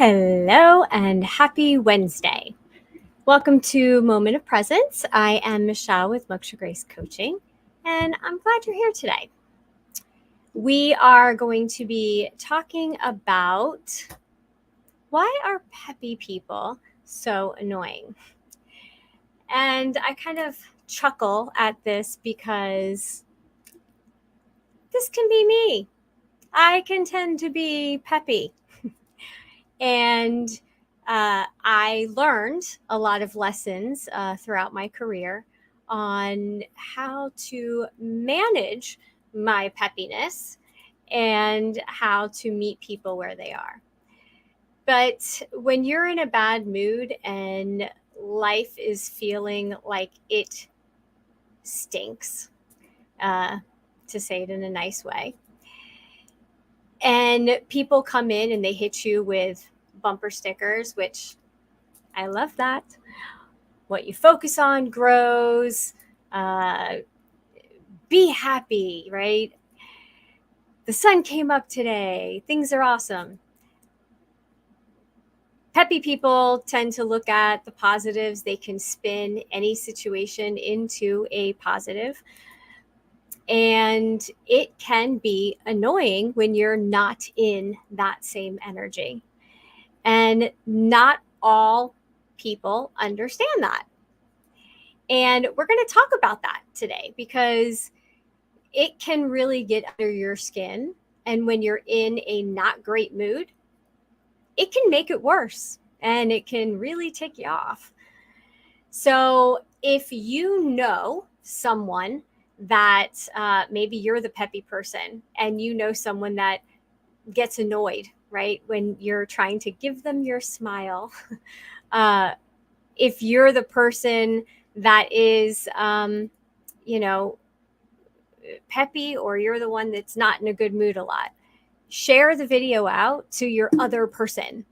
Hello and happy Wednesday. Welcome to Moment of Presence. I am Michelle with Moksha Grace Coaching, and I'm glad you're here today. We are going to be talking about why are peppy people so annoying? And I kind of chuckle at this because this can be me. I can tend to be peppy. And I learned a lot of lessons throughout my career on how to manage my peppiness and how to meet people where they are. But when you're in a bad mood and life is feeling like it stinks, to say it in a nice way, and people come in and they hit you with bumper stickers, which I love that. What you focus on grows. Be happy, right? The sun came up today. Things are awesome. Peppy people tend to look at the positives. They can spin any situation into a positive. And it can be annoying when you're not in that same energy. And not all people understand that. And we're going to talk about that today because it can really get under your skin. And when you're in a not great mood, it can make it worse and it can really tick you off. So if you know someone that maybe you're the peppy person and you know someone that gets annoyed, right, when you're trying to give them your smile, if you're the person that is, peppy, or you're the one that's not in a good mood a lot, share the video out to your other person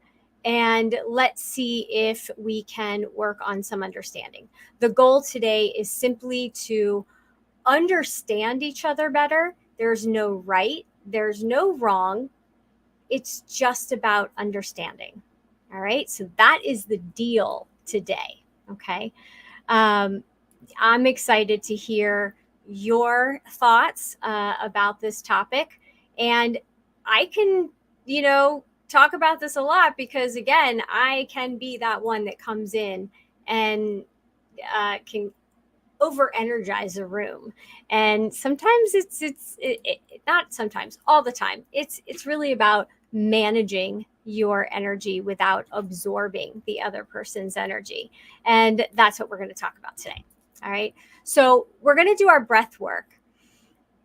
and let's see if we can work on some understanding. The goal today is simply to understand each other better. There's no right, there's no wrong. It's just about understanding. All right. So that is the deal today. Okay. I'm excited to hear your thoughts about this topic. And I can, talk about this a lot because, again, I can be that one that comes in and can over energize a room. And sometimes it's not sometimes, all the time. It's really about managing your energy without absorbing the other person's energy. And that's what we're going to talk about today. All right. So we're going to do our breath work,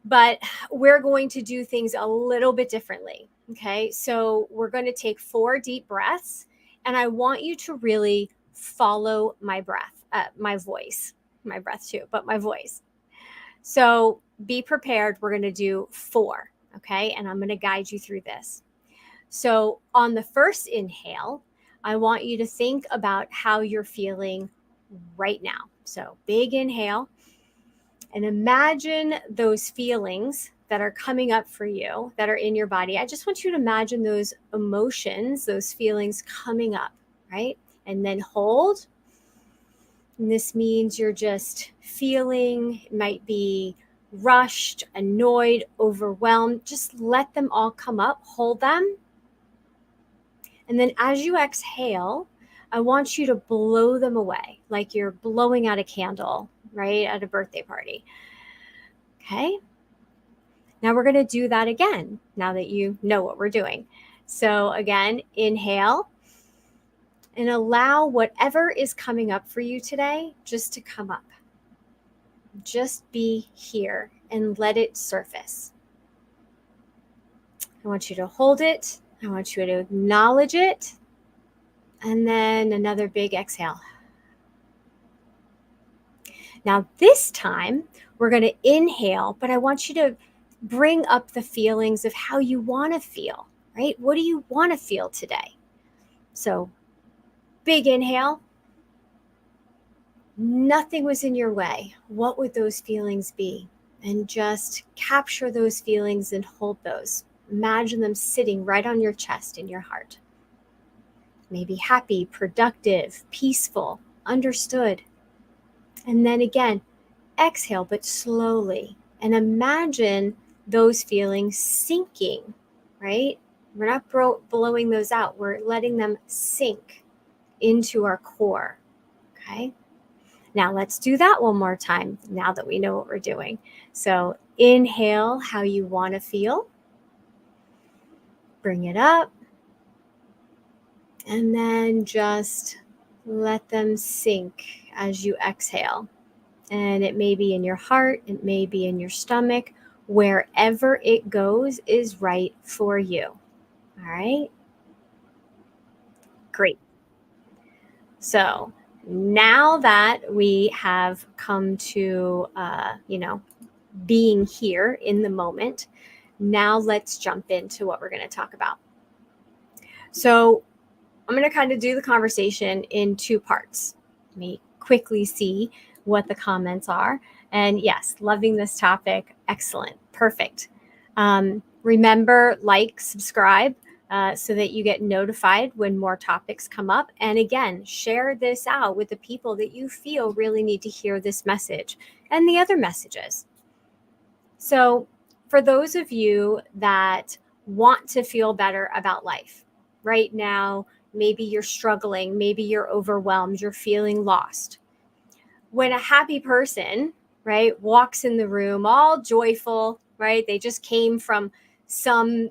but we're going to do things a little bit differently. Okay. So we're going to take 4 deep breaths, and I want you to really follow my breath, my voice, my breath too, but my voice. So be prepared. We're going to do 4. Okay. And I'm going to guide you through this. So on the first inhale, I want you to think about how you're feeling right now. So big inhale, and imagine those feelings that are coming up for you, that are in your body. I just want you to imagine those emotions, those feelings coming up, right? And then hold. And this means you're just feeling, it might be rushed, annoyed, overwhelmed. Just let them all come up, hold them. And then as you exhale, I want you to blow them away like you're blowing out a candle, right, at a birthday party. Okay. Now we're going to do that again, now that you know what we're doing. So again, inhale and allow whatever is coming up for you today just to come up. Just be here and let it surface. I want you to hold it. I want you to acknowledge it. And then another big exhale. Now this time we're going to inhale, but I want you to bring up the feelings of how you want to feel, right? What do you want to feel today? So big inhale. Nothing was in your way. What would those feelings be? And just capture those feelings and hold those. Imagine them sitting right on your chest in your heart. maybe happy, productive, peaceful, understood. And then again, exhale, but slowly. And imagine those feelings sinking, right? We're not blowing those out. We're letting them sink into our core. Okay. Now let's do that one more time now that we know what we're doing. So inhale how you want to feel. Bring it up. And then just let them sink as you exhale. And it may be in your heart, it may be in your stomach. Wherever it goes is right for you. All right. Great. So now that we have come to, being here in the moment, now let's jump into what we're going to talk about. So I'm going to kind of do the conversation in two parts. Let me quickly see what the comments are. And yes, loving this topic. Excellent. Perfect. Remember, like, subscribe so that you get notified when more topics come up. And again, share this out with the people that you feel really need to hear this message and the other messages. So for those of you that want to feel better about life right now, maybe you're struggling, maybe you're overwhelmed, you're feeling lost. When a happy person, right, walks in the room all joyful, right? They just came from some,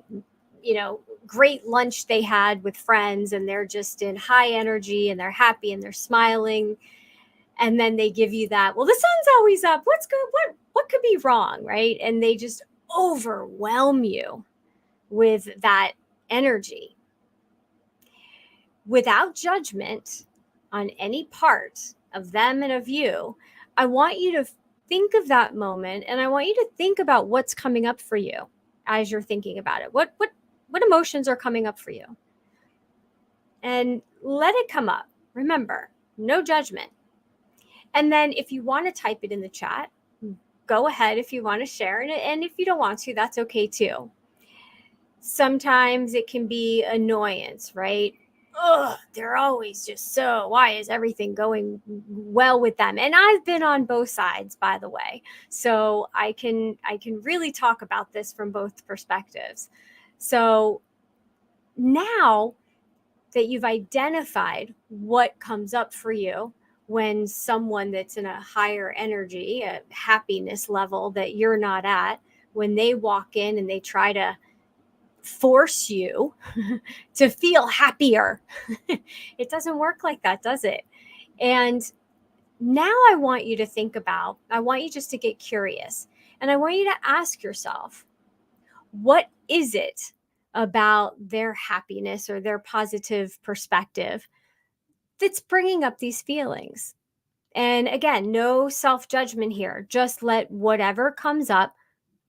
great lunch they had with friends and they're just in high energy and they're happy and they're smiling. And then they give you that, well, the sun's always up. What's good? What could be wrong, right? And they just overwhelm you with that energy without judgment on any part of them and of you. I want you to think of that moment and I want you to think about what's coming up for you as you're thinking about it. What emotions are coming up for you? And let it come up. Remember, no judgment. And then if you want to type it in the chat, go ahead if you want to share it. And if you don't want to, that's okay too. Sometimes it can be annoyance, right? Ugh, they're always just so, why is everything going well with them? And I've been on both sides, by the way. So I can really talk about this from both perspectives. So now that you've identified what comes up for you when someone that's in a higher energy, a happiness level that you're not at, when they walk in and they try to force you to feel happier. It doesn't work like that, does it? And now I want you just to get curious. And I want you to ask yourself, what is it about their happiness or their positive perspective that's bringing up these feelings? And again, no self-judgment here. Just let whatever comes up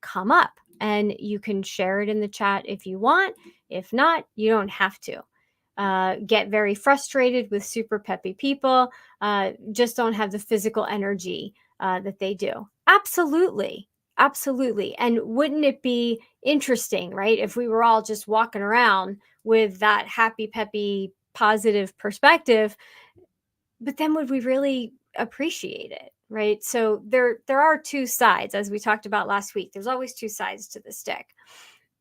come up. And you can share it in the chat if you want. If not, you don't have to. Get very frustrated with super peppy people. Just don't have the physical energy that they do. Absolutely. Absolutely. And wouldn't it be interesting, right? If we were all just walking around with that happy, peppy, positive perspective, but then would we really appreciate it, right? So there are two sides, as we talked about last week. There's always two sides to the stick.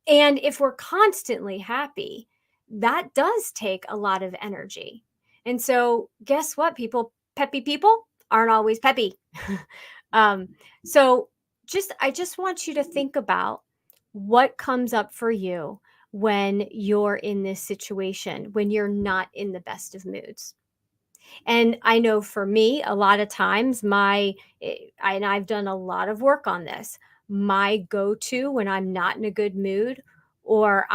And if we're constantly happy, that does take a lot of energy. And so guess what, people? Peppy people aren't always peppy. So I just want you to think about what comes up for you when you're in this situation, when you're not in the best of moods. And I know for me, a lot of times and I've done a lot of work on this, my go-to when I'm not in a good mood or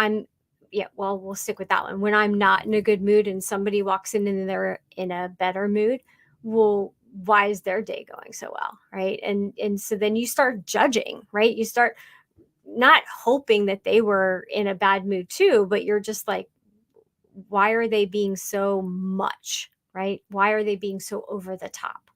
we'll stick with that one. When I'm not in a good mood and somebody walks in and they're in a better mood, well, why is their day going so well, right? And so then you start judging, right? You start not hoping that they were in a bad mood too, but you're just like, why are they being so much, right? Why are they being so over the top?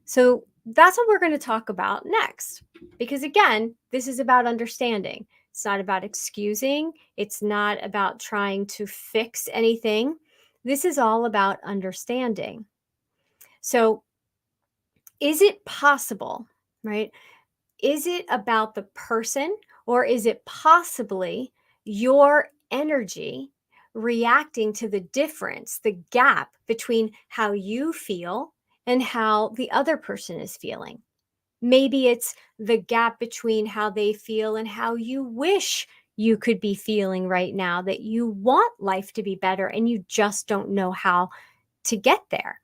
So that's what we're going to talk about next. Because again, this is about understanding. It's not about excusing. It's not about trying to fix anything. This is all about understanding. So, is it possible, right? Is it about the person, or is it possibly your energy reacting to the difference, the gap between how you feel and how the other person is feeling? Maybe it's the gap between how they feel and how you wish you could be feeling right now, that you want life to be better and you just don't know how to get there.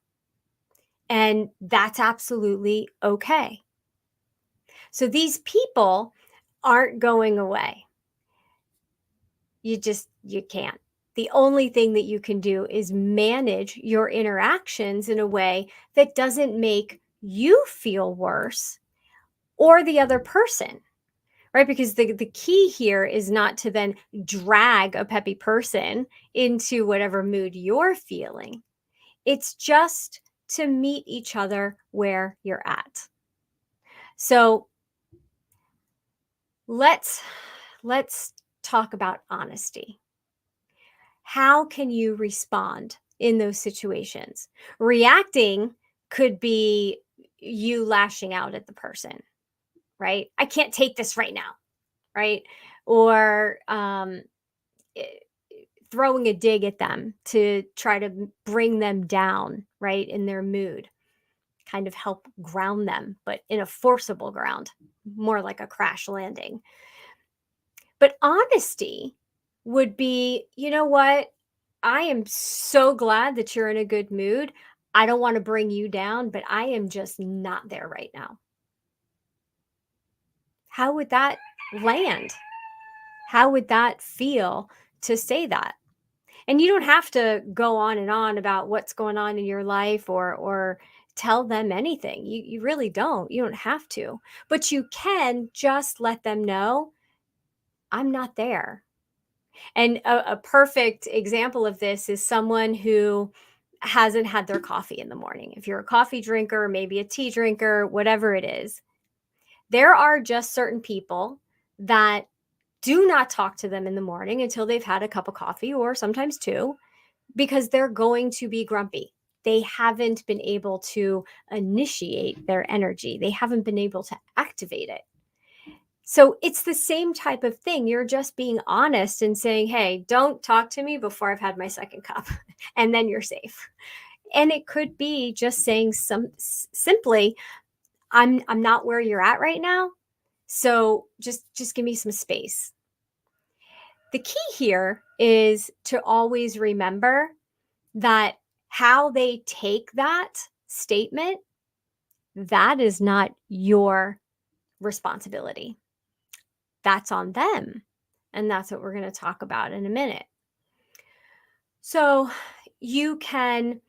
And that's absolutely okay. So these people aren't going away. You can't. The only thing that you can do is manage your interactions in a way that doesn't make you feel worse or the other person, right? Because the key here is not to then drag a peppy person into whatever mood you're feeling. It's just to meet each other where you're at. So let's let's talk about honesty. How can you respond in those situations? Reacting could be you lashing out at the person, right? I can't take this right now, right? Or eh, throwing a dig at them to try to bring them down, right, in their mood, kind of help ground them, but in a forcible ground, more like a crash landing. But honesty would be, you know what? I am so glad that you're in a good mood. I don't want to bring you down, but I am just not there right now. How would that land? How would that feel to say that? And you don't have to go on and on about what's going on in your life or tell them anything. You really don't. You don't have to. But you can just let them know I'm not there. And a perfect example of this is someone who hasn't had their coffee in the morning. If you're a coffee drinker, maybe a tea drinker, whatever it is, there are just certain people that do not talk to them in the morning until they've had a cup of coffee or sometimes two, because they're going to be grumpy. They haven't been able to initiate their energy, they haven't been able to activate it. So it's the same type of thing. You're just being honest and saying, hey, don't talk to me before I've had my second cup, and then you're safe. And it could be just saying simply, I'm not where you're at right now. So just give me some space. The key here is to always remember that how they take that statement, that is not your responsibility. That's on them. And that's what we're going to talk about in a minute. So you can,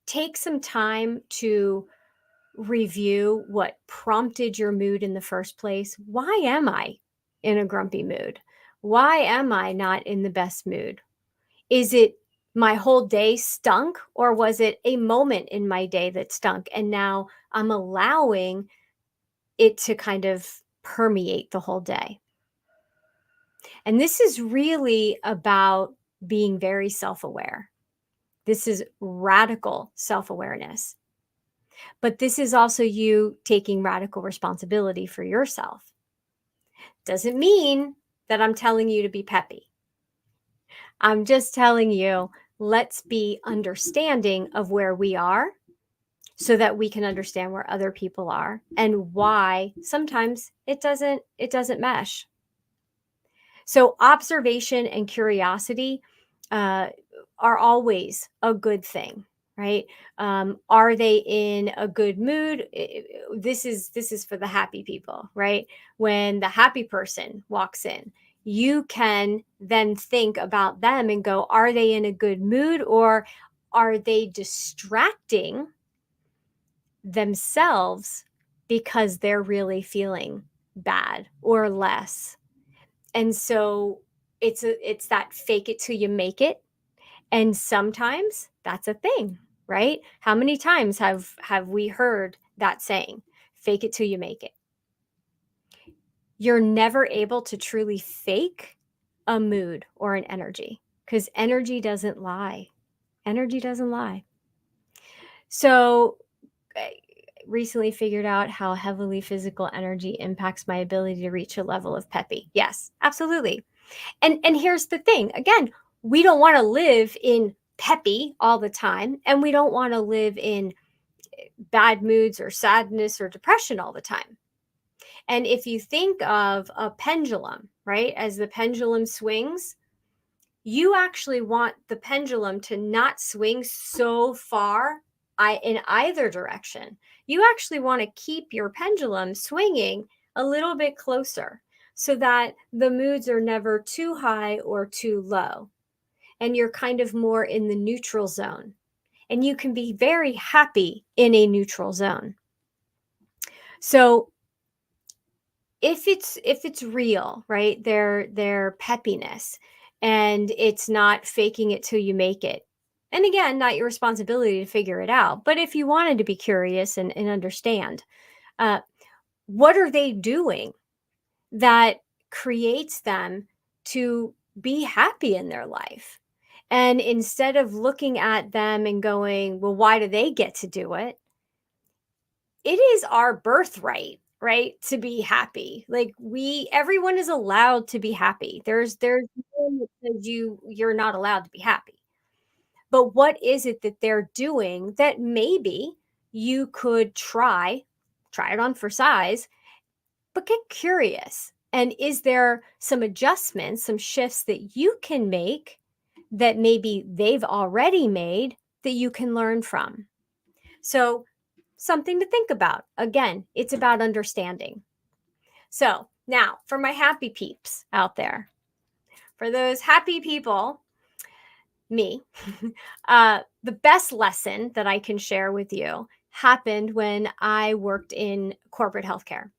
take some time to review what prompted your mood in the first place. Why am I in a grumpy mood? Why am I not in the best mood? Is it my whole day stunk, or was it a moment in my day that stunk? And now I'm allowing it to kind of permeate the whole day. And this is really about being very self aware. This is radical self awareness. But this is also you taking radical responsibility for yourself. Doesn't mean that I'm telling you to be peppy. I'm just telling you, let's be understanding of where we are so that we can understand where other people are and why sometimes it doesn't mesh. So observation and curiosity uh, are always a good thing, right? Are they in a good mood? This is for the happy people, right? When the happy person walks in, you can then think about them and go, are they in a good mood, or are they distracting themselves because they're really feeling bad or less? And so it's that fake it till you make it. And sometimes that's a thing, right? How many times have we heard that saying, fake it till you make it? You're never able to truly fake a mood or an energy, because energy doesn't lie. Energy doesn't lie. So, I recently figured out how heavily physical energy impacts my ability to reach a level of peppy. Yes, absolutely. And here's the thing. Again, we don't want to live in peppy all the time, and we don't want to live in bad moods or sadness or depression all the time. And if you think of a pendulum, right, as the pendulum swings, you actually want the pendulum to not swing so far in either direction. You actually want to keep your pendulum swinging a little bit closer so that the moods are never too high or too low. And you're kind of more in the neutral zone. And you can be very happy in a neutral zone. So if it's real, right? Their peppiness, and it's not faking it till you make it. And again, not your responsibility to figure it out. But if you wanted to be curious and understand, uh, what are they doing that creates them to be happy in their life? And instead of looking at them and going, well, why do they get to do it? It is our birthright, right, to be happy. Like, everyone is allowed to be happy. There's no one that says you're not allowed to be happy. But what is it that they're doing that maybe you could try it on for size, but get curious. And is there some adjustments, some shifts that you can make that maybe they've already made that you can learn from? So, something to think about. Again, it's about understanding. So, now for my happy peeps out there, for those happy people, me, the best lesson that I can share with you happened when I worked in corporate healthcare.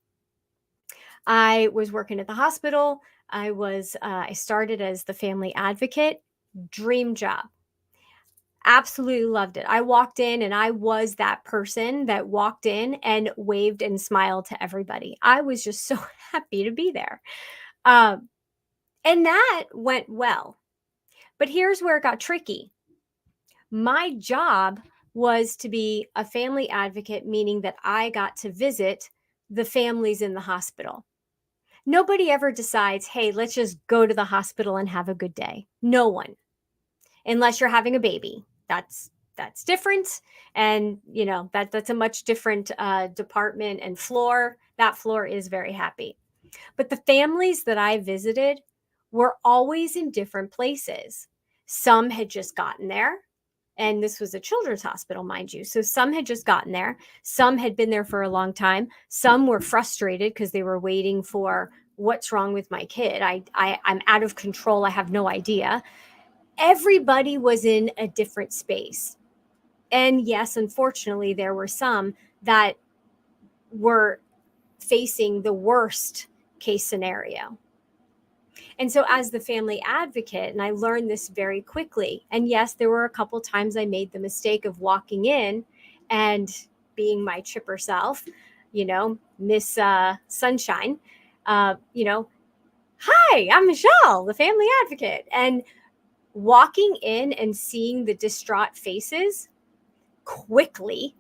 I was working at the hospital. I started as the family advocate. Dream job. Absolutely loved it. I walked in and I was that person that walked in and waved and smiled to everybody. I was just so happy to be there. Um, and that went well. But here's where it got tricky. My job was to be a family advocate, meaning that I got to visit the families in the hospital. Nobody ever decides, hey, let's just go to the hospital and have a good day. No one, unless you're having a baby. That's different, and that's a much different department and floor. That floor is very happy. But the families that I visited were always in different places. Some had just gotten there, and this was a children's hospital, mind you. So some had just gotten there, some had been there for a long time, some were frustrated because they were waiting for what's wrong with my kid. I'm out of control. I have no idea. Everybody was in a different space. And yes, unfortunately, there were some that were facing the worst case scenario. And so, as the family advocate, and I learned this very quickly. And yes, there were a couple times I made the mistake of walking in and being my chipper self, Miss Sunshine, you know, hi, I'm Michelle, the family advocate. And walking in and seeing the distraught faces quickly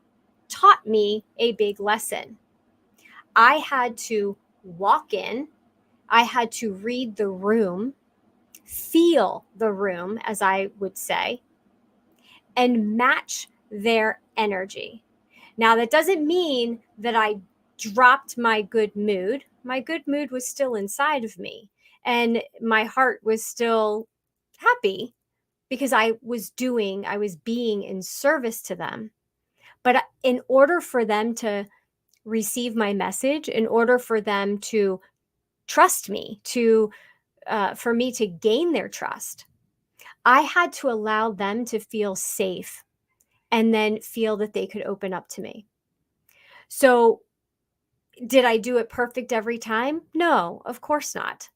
taught me a big lesson. I had to walk in, I had to read the room, feel the room, as I would say, and match their energy. Now, that doesn't mean that I dropped my good mood. My good mood was still inside of me, and my heart was still happy because I was being in service to them. But in order for them to receive my message, in order for them to trust me, for me to gain their trust, I had to allow them to feel safe and then feel that they could open up to me. So, did I do it perfect every time? No, of course not.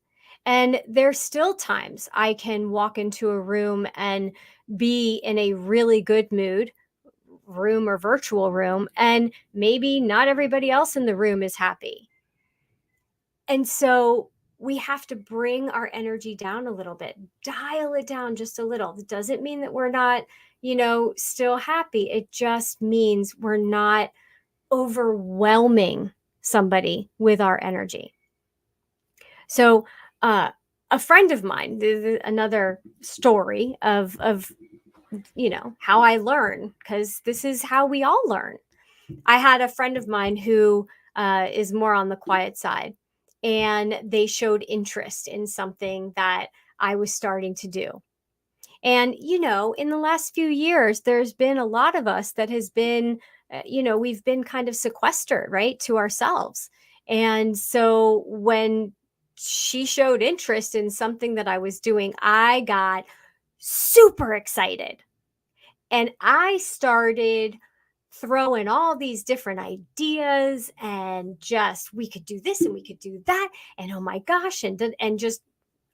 And there's still times I can walk into a room and be in a really good mood, room or virtual room, and maybe not everybody else in the room is happy. And so we have to bring our energy down a little bit, dial it down just a little. It doesn't mean that we're not, still happy. It just means we're not overwhelming somebody with our energy. So, a friend of mine, another story of how I learn, because this is how we all learn. I had a friend of mine who is more on the quiet side, and they showed interest in something that I was starting to do. And, in the last few years, there's been a lot of us that has been, we've been kind of sequestered, right, to ourselves. And so when she showed interest in something that I was doing, I got super excited. And I started throwing all these different ideas, and just we could do this and we could do that, and oh my gosh, and just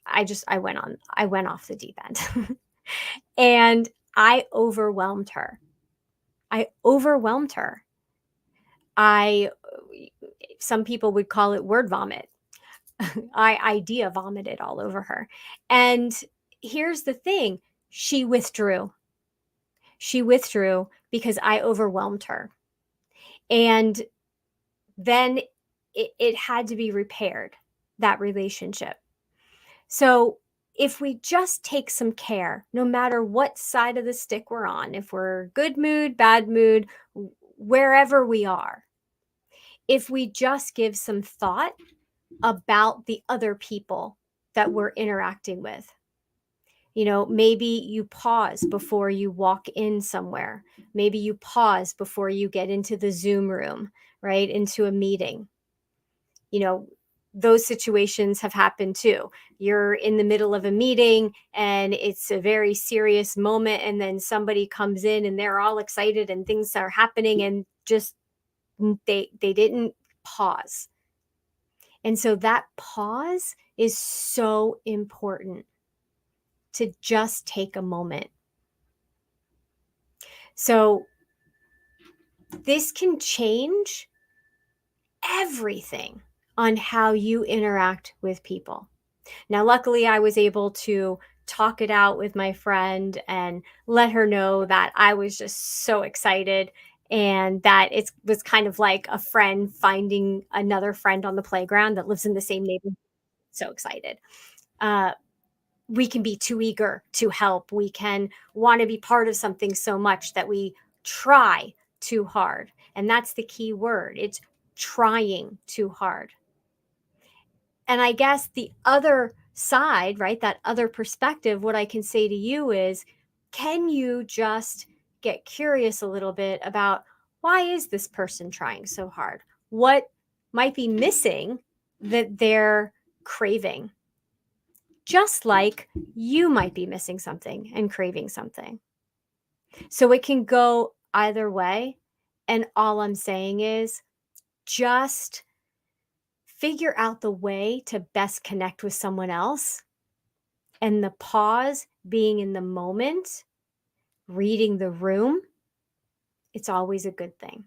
I went off the deep end. And I overwhelmed her. I overwhelmed her. I Some people would call it word vomit. I idea vomited all over her. And here's the thing, she withdrew. She withdrew because I overwhelmed her. And then it had to be repaired, that relationship. So if we just take some care, no matter what side of the stick we're on, if we're good mood, bad mood, wherever we are, if we just give some thought about the other people that we're interacting with, maybe you pause before you walk in somewhere. Maybe you pause before you get into the Zoom room, right? Into a meeting. Those situations have happened too. You're in the middle of a meeting and it's a very serious moment, and then somebody comes in and they're all excited and things are happening, and just they didn't pause. And so that pause is so important, to just take a moment. So this can change everything on how you interact with people. Now, luckily, I was able to talk it out with my friend and let her know that I was just so excited, and that it was kind of like a friend finding another friend on the playground that lives in the same neighborhood. So excited. Uh, we can be too eager to help. We can want to be part of something so much that we try too hard. And that's the key word. It's trying too hard. And I guess the other side, right, that other perspective, what I can say to you is, can you just get curious a little bit about, why is this person trying so hard? What might be missing that they're craving? Just like you might be missing something and craving something. So it can go either way. And all I'm saying is, just figure out the way to best connect with someone else. And the pause, being in the moment, reading the room, it's always a good thing.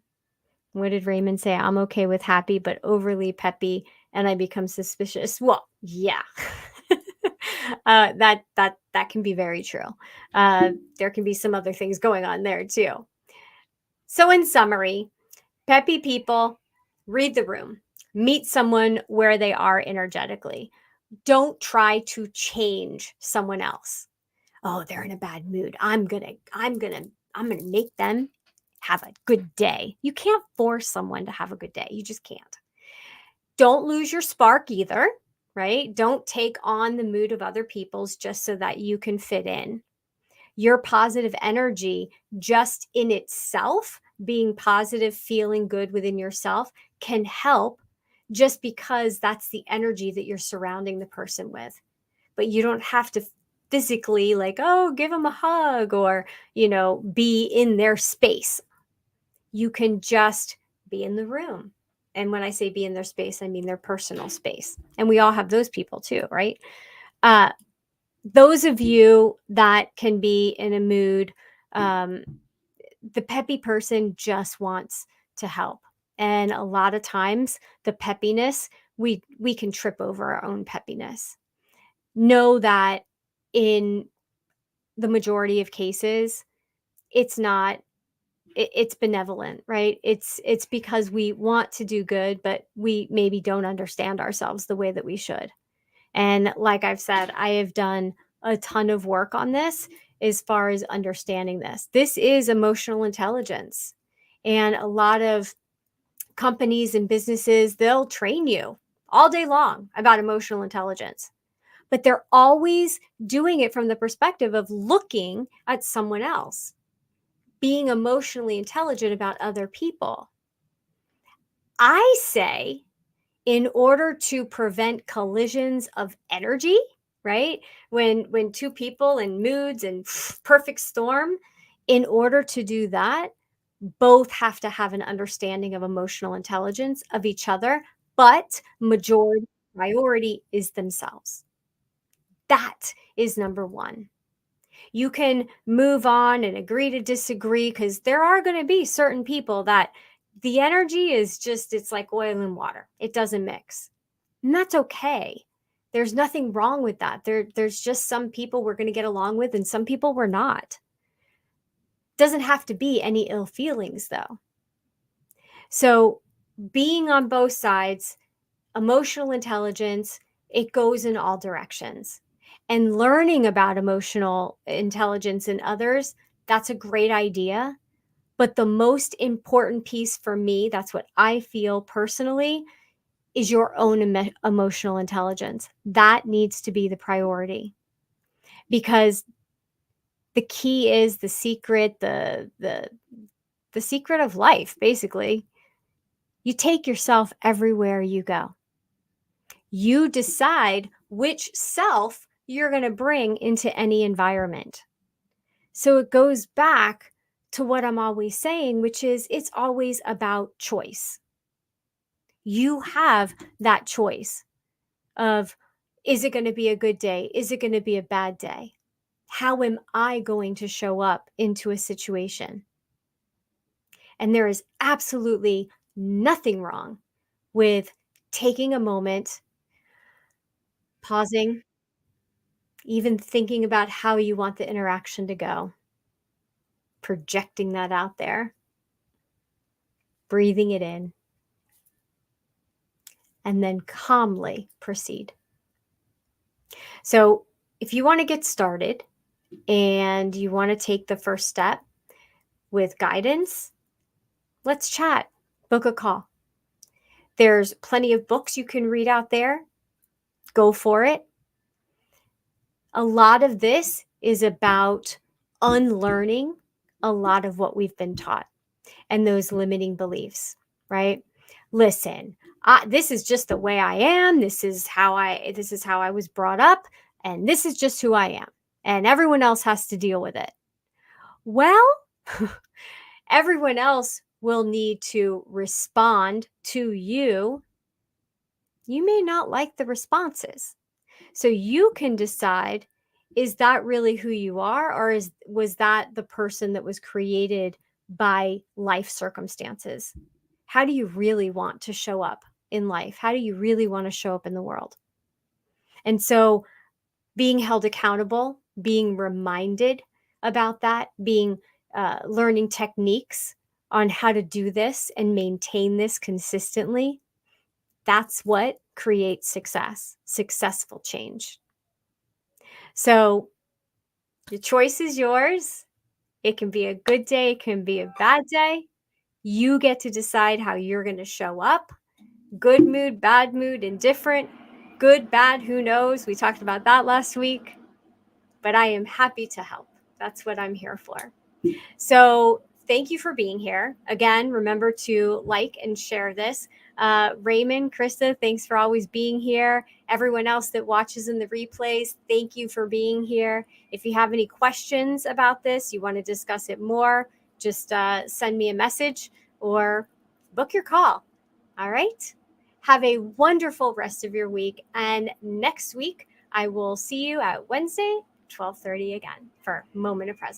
What did Raymond say? I'm okay with happy, but overly peppy, and I become suspicious. Well, yeah. That can be very true. There can be some other things going on there too. So in summary, peppy people, read the room, meet someone where they are energetically. Don't try to change someone else. Oh, they're in a bad mood. I'm gonna make them have a good day. You can't force someone to have a good day. You just can't. Don't lose your spark either, right? Don't take on the mood of other people's just so that you can fit in. Your positive energy, just in itself, being positive, feeling good within yourself, can help, just because that's the energy that you're surrounding the person with. But you don't have to physically, like, oh, give them a hug, or, be in their space. You can just be in the room. And when I say be in their space, I mean their personal space. And we all have those people too, right? Those of you that can be in a mood, the peppy person just wants to help. And a lot of times the peppiness we can trip over our own peppiness. Know that in the majority of cases, it's not it's benevolent, right? It's because we want to do good, but we maybe don't understand ourselves the way that we should. And like I've said, I have done a ton of work on this as far as understanding this. This is emotional intelligence. And a lot of companies and businesses, they'll train you all day long about emotional intelligence, but they're always doing it from the perspective of looking at someone else, being emotionally intelligent about other people. I say, in order to prevent collisions of energy, right? When two people in moods and perfect storm, in order to do that, both have to have an understanding of emotional intelligence of each other, but majority priority is themselves. That is number one. You can move on and agree to disagree, because there are going to be certain people that the energy is just, it's like oil and water. It doesn't mix. And that's okay. There's nothing wrong with that. There's just some people we're going to get along with and some people we're not. Doesn't have to be any ill feelings though. So being on both sides, emotional intelligence, it goes in all directions. And learning about emotional intelligence in others, that's a great idea. But the most important piece for me, that's what I feel personally, is your own emotional intelligence. That needs to be the priority, because the key is the secret, the secret of life, basically. You take yourself everywhere you go. You decide which self you're going to bring into any environment. So it goes back to what I'm always saying, which is it's always about choice. You have that choice of, is it going to be a good day? Is it going to be a bad day? How am I going to show up into a situation? And there is absolutely nothing wrong with taking a moment, pausing, even thinking about how you want the interaction to go, projecting that out there, breathing it in, and then calmly proceed. So, if you want to get started and you want to take the first step with guidance, let's chat, book a call. There's plenty of books you can read out there. Go for it. A lot of this is about unlearning a lot of what we've been taught and those limiting beliefs, right? Listen, this is just the way I am. This is how I was brought up, and this is just who I am. And everyone else has to deal with it. Well, everyone else will need to respond to you. You may not like the responses. So you can decide, is that really who you are, or was that the person that was created by life circumstances? How do you really want to show up in life? How do you really want to show up in the world? And so being held accountable, being reminded about that, being learning techniques on how to do this and maintain this consistently, that's what creates success, successful change. So the choice is yours. It can be a good day, it can be a bad day. You get to decide how you're going to show up. Good mood, bad mood, indifferent, good, bad, who knows? We talked about that last week. But I am happy to help. That's what I'm here for. So thank you for being here. Again, remember to like and share this. Raymond, Krista, thanks for always being here. Everyone else that watches in the replays, thank you for being here. If you have any questions about this, you want to discuss it more, just send me a message or book your call. All right. Have a wonderful rest of your week. And next week, I will see you at Wednesday, 12:30 again for Moment of Presence.